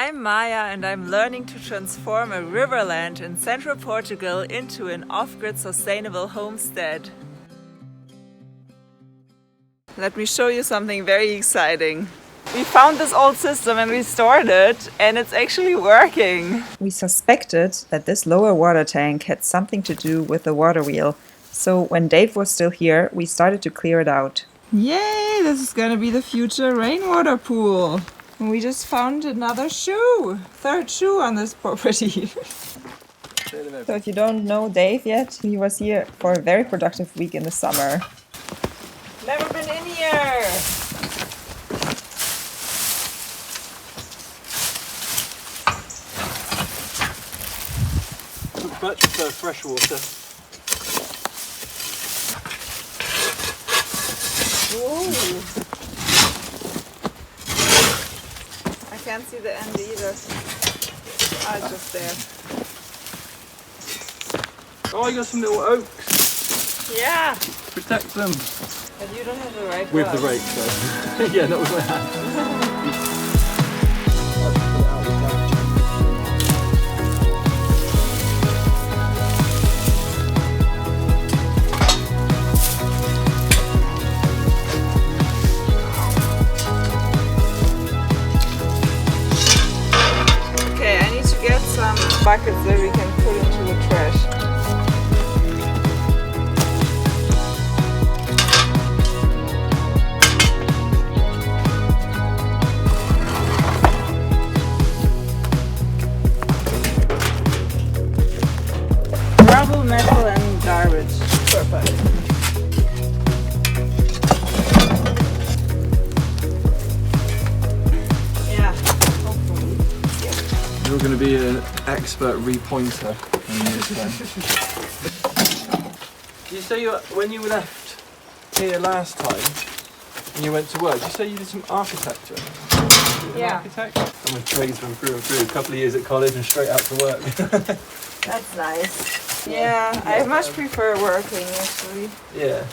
I'm Maya and I'm learning to transform a riverland in central Portugal into an off-grid sustainable homestead. Let me show you something very exciting. We found this old system and restored it, and it's actually working. We suspected that this lower water tank had something to do with the water wheel. So when Dave was still here, we started to clear it out. Yay! This is gonna be the future rainwater pool. We just found another shoe. Third shoe on this property. So if you don't know Dave yet, he was here for a very productive week in the summer. Never been in here! Much prefer fresh water. Ooh. I can't see the end either. Ah, it's just there. Oh, I got some little oaks. Yeah! Protect them. But you don't have the right With the glove. rake, though. Yeah, not with my hand. Okay, I need to get some buckets that we can put into the trash. Rubble, metal and garbage. Perfect. Yeah, hopefully. You're going to be an expert repointer in years time. Did you say when you left here last time and you went to work, did you say you did some architecture? Yeah. Architect? I'm a tradesman through and through. A couple of years at college and straight out to work. That's nice. Yeah, I much prefer working actually. Yeah.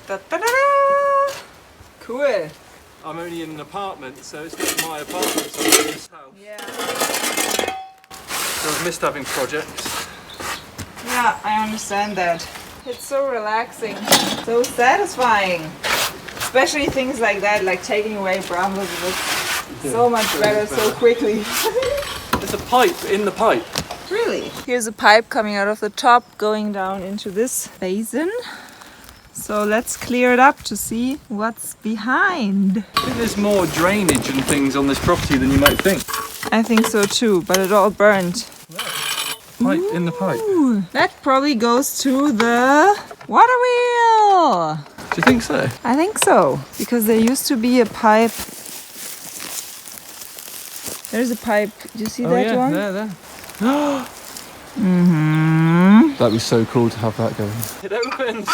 Da-da-da-da! Cool. I'm only in an apartment, so it's not my apartment, so I'm in this house. Yeah. So I've missed having projects. Yeah, I understand that. It's so relaxing, so satisfying. Especially things like that, like taking away brambles, was so much better so quickly. There's a pipe in the pipe. Really? Here's a pipe coming out of the top, going down into this basin. So let's clear it up to see what's behind. I think there's more drainage and things on this property than you might think. I think so too, but it all burned. Pipe in the pipe. Ooh, that probably goes to the water wheel. Do you think so? I think so, because there used to be a pipe. There's a pipe. Do you see that one? There. Mm-hmm. That'd be so cool to have that going. It opens.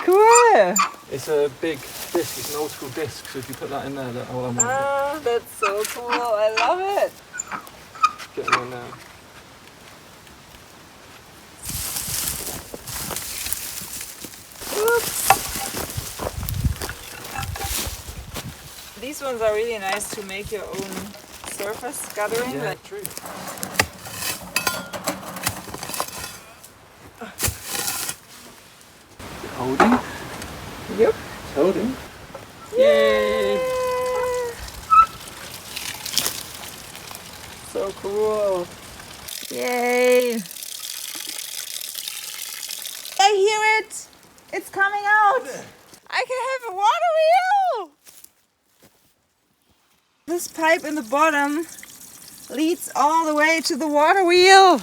Cool. It's a big disc. It's an old school disc. So if you put that in there, Ah, that's so cool. I love it. Getting on now. Oops. These ones are really nice to make your own surface gathering. Yeah, Like, true. Holding? yep. It's holding. Yay! So cool. Yay. I hear it. It's coming out. I can have a water wheel. This pipe in the bottom leads all the way to the water wheel.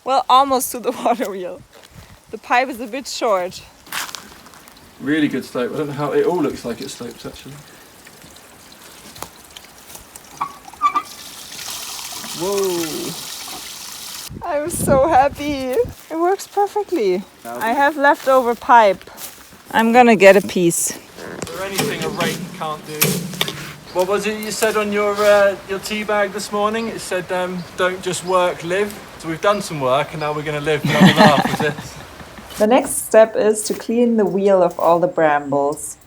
Well, almost to the water wheel. The pipe is a bit short. Really good slope. I don't know how it all looks like it slopes actually. Whoa! I'm so happy. It works perfectly. I have leftover pipe. I'm gonna get a piece. Is there anything a rake can't do? What was it you said on your tea bag this morning? It said, don't just work, live. So we've done some work and now we're going to live and have a laugh with this. The next step is to clean the wheel of all the brambles.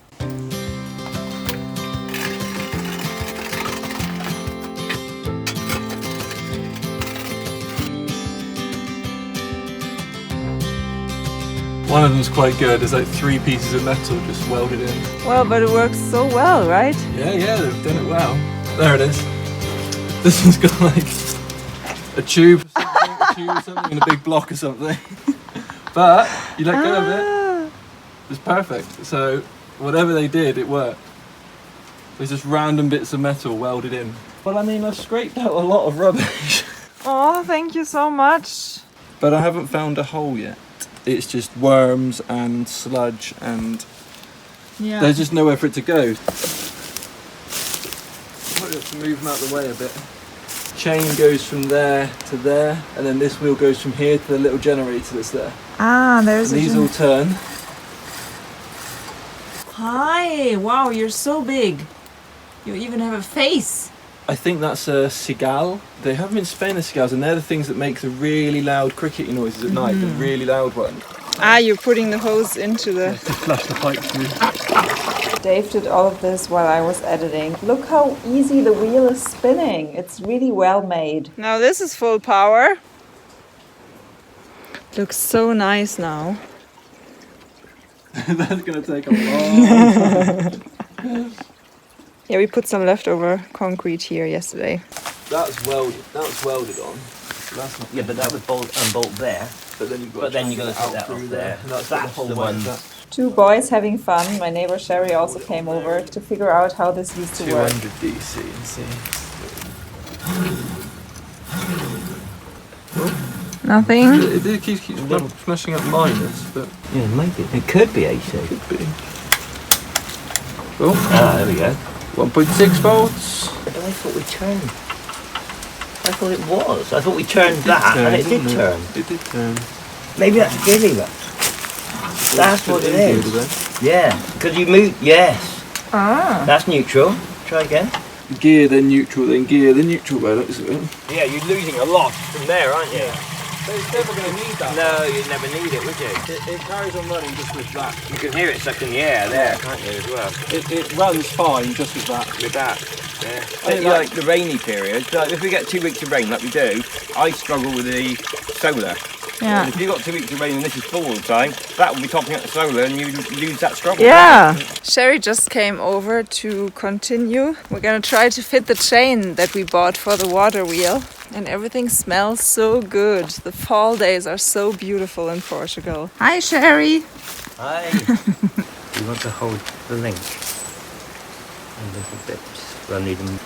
One of them's quite good. There's like 3 pieces of metal just welded in. Well, but it works so well, right? Yeah, they've done it well. There it is. This one's got like a tube or something, and a big block or something. But you let go of it, it's perfect. So whatever they did, it worked. There's just random bits of metal welded in. Well, I mean, I've scraped out a lot of rubbish. Oh, thank you so much. But I haven't found a hole yet. It's just worms and sludge and there's just nowhere for it to go. Might have to move them out of the way a bit. Chain goes from there to there, and then this wheel goes from here to the little generator that's there. Ah, there's And these all turn. Hi! Wow, you're so big. You even have a face. I think that's a cigale. They have them in Spain, the cigales, and they're the things that make the really loud crickety noises at night, the really loud ones. Ah, you're putting the hose into the... To flush the pipe through. Dave did all of this while I was editing. Look how easy the wheel is spinning. It's really well made. Now this is full power. Looks so nice now. That's going to take a long time. Yeah, we put some leftover concrete here yesterday. That's welded. That's welded on. That's not. Yeah, but that was bolt and bolt there. But then you've got. But then you're going to out take that through off there. And that's That's the whole the way. one. 2 boys having fun. My neighbor Sherry also came over to figure out how this used to work. 200 DC. See. Nothing? It keeps smashing up minus, but Yeah, maybe. It could be AC. could be. Oh, Ah, there we go. 1.6 volts. But I thought we turned. I thought it was. I thought we turned that, and it did turn. It did turn. Maybe that's giving that. That's what it is. Yeah, because you move. Yes. Ah. That's neutral. Try again. Gear, then neutral, then gear, then neutral. By looks of it. Yeah, you're losing a lot from there, aren't you? But it's never going to need that. No, you'd never need it, would you? It carries on running just with that. You can hear it sucking the air there, can't you, as well? It runs fine just with that. With that, yeah. I I think think like the rainy period, like if we get 2 weeks of rain like we do, I struggle with the solar. Yeah. If you've got 2 weeks of rain and this is full all the time, that will be topping up the solar and you lose that struggle. Yeah. Sherry just came over to continue. We're gonna try to fit the chain that we bought for the water wheel. And everything smells so good. The fall days are so beautiful in Portugal. Hi, Sherry. Hi. You want to hold the link a little bit. So I need them.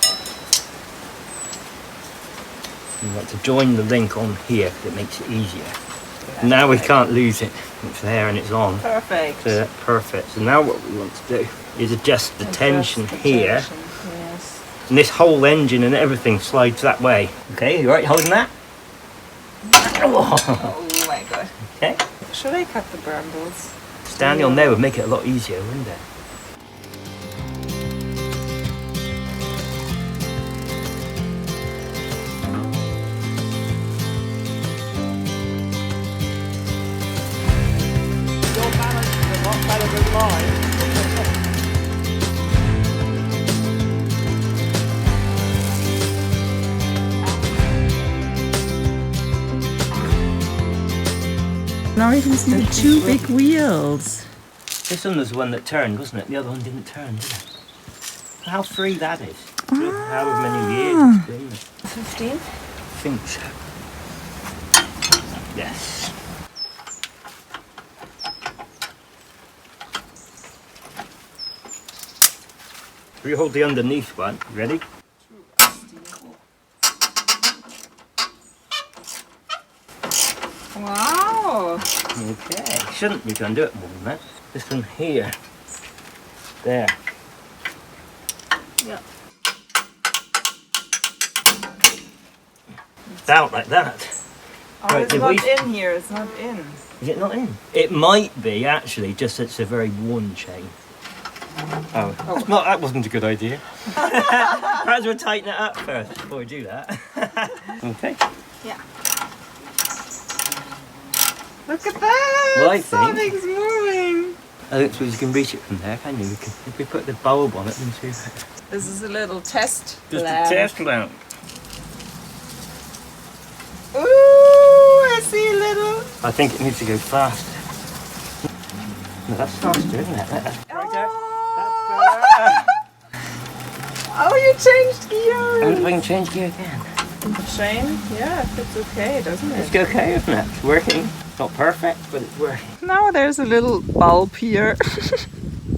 You want to join the link on here because it makes it easier. Now we can't lose it. It's there and it's on. Perfect. So that's perfect. So now what we want to do is adjust the tension here. Yes. And this whole engine and everything slides that way. Okay, you right holding that? Oh my god. Okay. Should I cut the brambles? Standing on there would make it a lot easier, wouldn't it? Your balance is a lot better than mine. Now you can see the 2 big wheels. This one was the one that turned, wasn't it? The other one didn't turn, did it? How free that is. However many years it's been. 15? I think so. Yes. We hold the underneath one. Ready? Okay, shouldn't you can do it more than that. This from here. There. Yeah. It's out like that. Oh, Right, it's did not we- in here. It's not in. Is it not in? It might be actually, just it's a very worn chain. Oh, that wasn't a good idea. Perhaps we'll tighten it up first before we do that. Okay. Yeah. Look at that! Well, I think- Something's moving. I don't suppose you can reach it from there, can you? If we put the bulb on it, then see. This is a little test Just lamp. a test lamp. Ooh, I see a little. I think it needs to go faster. No, that's faster, isn't it? Right there. Oh, you changed gears. And we can change gear again. The chain, yeah, it's okay, doesn't It's it? okay, isn't it? It's working. It's not perfect, but it's working. Now there's a little bulb here.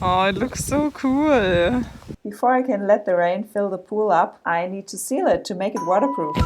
Oh, it looks so cool. Before I can let the rain fill the pool up, I need to seal it to make it waterproof.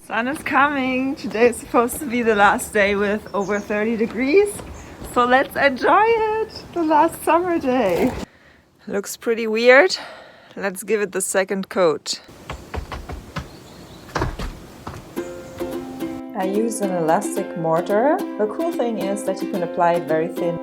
Sun is coming. Today is supposed to be the last day with over 30 degrees. So let's enjoy it. The last summer day. Looks pretty weird. Let's give it the second coat. I use an elastic mortar. The cool thing is that you can apply it very thin.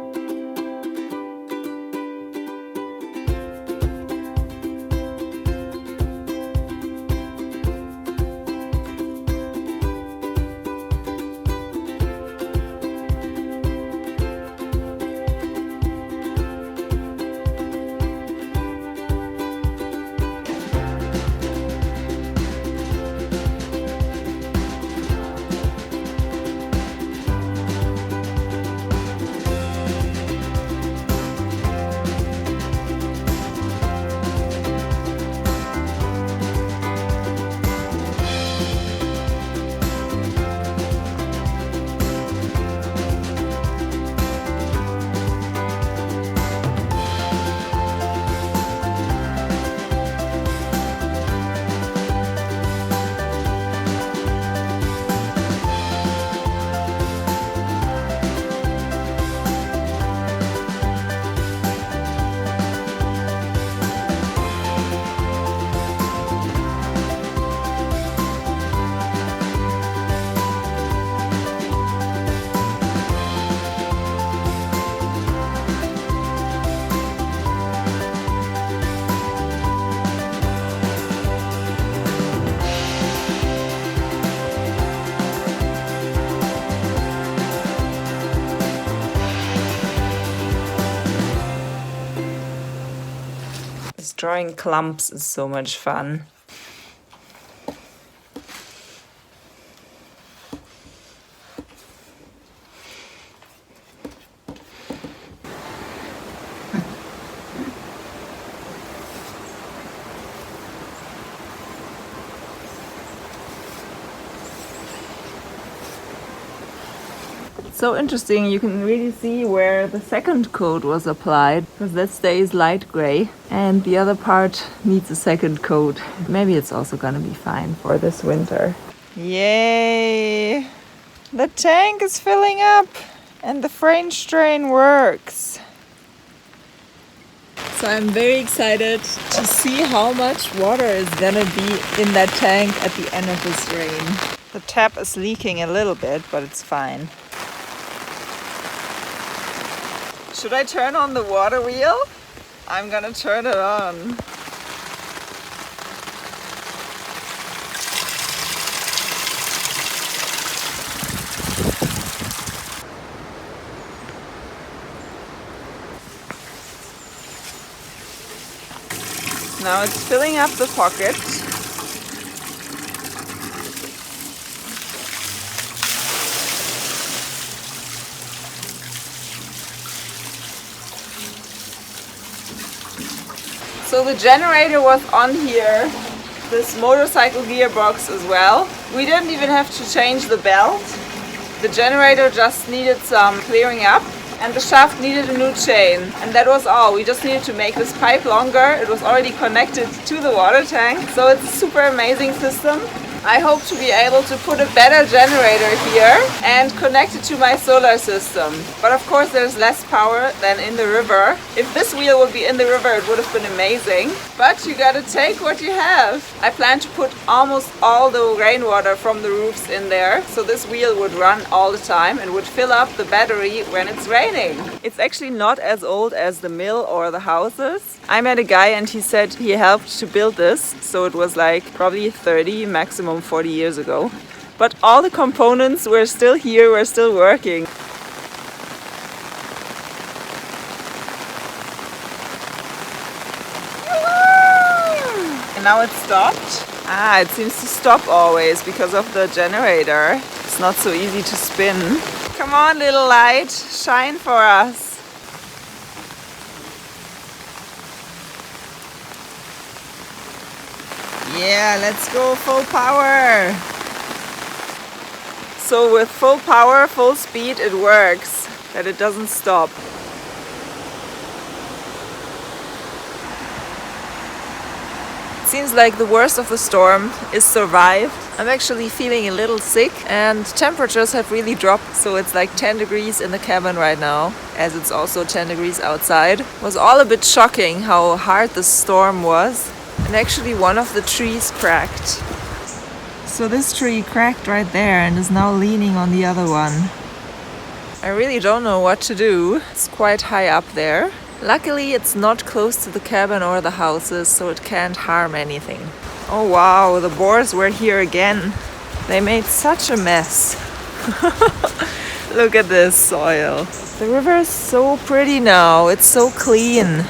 Destroying clumps is so much fun. So interesting, you can really see where the second coat was applied, because that stays light gray and the other part needs a second coat. Maybe it's also gonna be fine for this winter. Yay! The tank is filling up and the French drain works. So I'm very excited to see how much water is gonna be in that tank at the end of this rain. The tap is leaking a little bit, but it's fine. Should I turn on the water wheel? I'm gonna turn it on. Now it's filling up the pocket. So the generator was on here, this motorcycle gearbox as well. We didn't even have to change the belt. The generator just needed some clearing up and the shaft needed a new chain. And that was all. We just needed to make this pipe longer. It was already connected to the water tank. So it's a super amazing system. I hope to be able to put a better generator here and connect it to my solar system. But of course there's less power than in the river. If this wheel would be in the river, it would have been amazing. But you gotta take what you have. I plan to put almost all the rainwater from the roofs in there, so this wheel would run all the time and would fill up the battery when it's raining. It's actually not as old as the mill or the houses. I met a guy and he said he helped to build this, so it was like probably 30, maximum 40 years ago. But all the components were still here, were still working. And now it stopped. It seems to stop always because of the generator. It's not so easy to spin. Come on, little light, shine for us. Yeah, let's go full power. So with full power, full speed, it works, that it doesn't stop. It seems like the worst of the storm is survived. I'm actually feeling a little sick and temperatures have really dropped, so it's like 10 degrees in the cabin right now, as it's also 10 degrees outside. It was all a bit shocking how hard the storm was. And actually one of the trees cracked. So this tree cracked right there and is now leaning on the other one. I really don't know what to do. It's quite high up there. Luckily it's not close to the cabin or the houses, so it can't harm anything. Oh wow, the boars were here again. They made such a mess. Look at this soil. The river is so pretty now, it's so clean.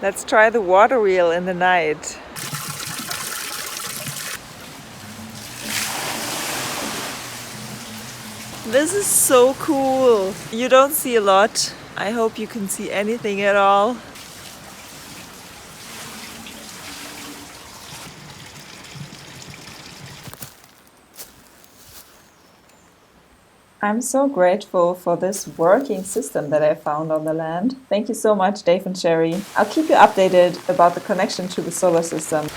Let's try the water wheel in the night. This is so cool. You don't see a lot. I hope you can see anything at all. I'm so grateful for this working system that I found on the land. Thank you so much, Dave and Sherry. I'll keep you updated about the connection to the solar system.